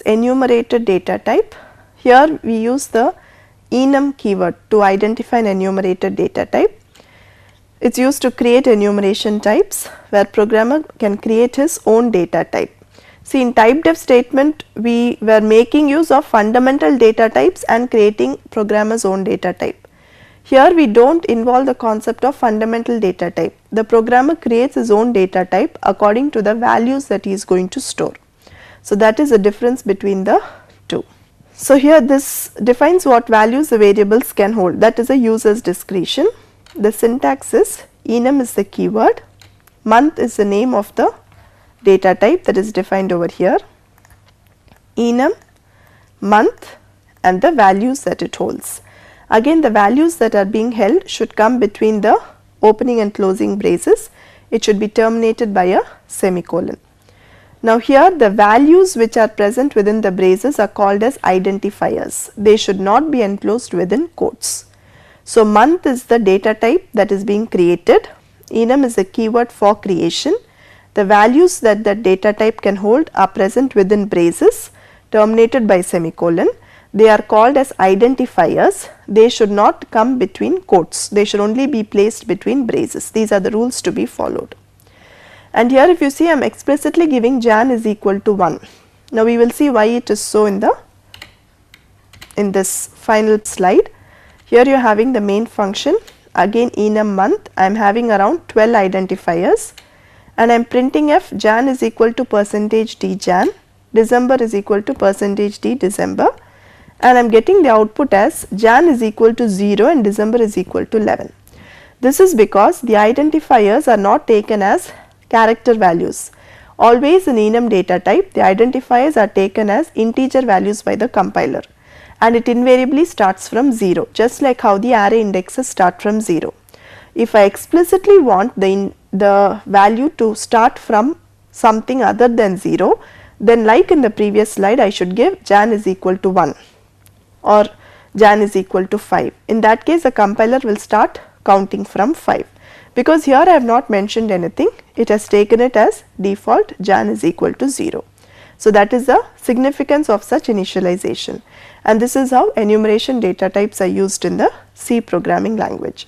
enumerated data type. Here we use the enum keyword to identify an enumerated data type. It is used to create enumeration types where programmer can create his own data type. See, in typedef statement we were making use of fundamental data types and creating programmer's own data type. Here we do not involve the concept of fundamental data type. The programmer creates his own data type according to the values that he is going to store. So that is the difference between the two. So here this defines what values the variables can hold, that is a user's discretion. The syntax is enum is the keyword, month is the name of the data type that is defined over here, enum, month and the values that it holds. Again the values that are being held should come between the opening and closing braces, it should be terminated by a semicolon. Now here the values which are present within the braces are called as identifiers, they should not be enclosed within quotes. So month is the data type that is being created, enum is the keyword for creation, the values that the data type can hold are present within braces terminated by semicolon, they are called as identifiers, they should not come between quotes, they should only be placed between braces, these are the rules to be followed. And here if you see I am explicitly giving Jan is equal to 1. Now we will see why it is so in this final slide. Here you are having the main function, again enum month, I am having around 12 identifiers and I am printing f Jan is equal to %d Jan, December is equal to %d December and I am getting the output as Jan is equal to 0 and December is equal to 11. This is because the identifiers are not taken as character values. Always in enum data type the identifiers are taken as integer values by the compiler and it invariably starts from 0, just like how the array indexes start from 0. If I explicitly want the value to start from something other than 0, then like in the previous slide I should give Jan is equal to 1 or Jan is equal to 5. In that case the compiler will start counting from 5. Because here I have not mentioned anything, it has taken it as default Jan is equal to 0. So that is the significance of such initialization, and this is how enumeration data types are used in the C programming language.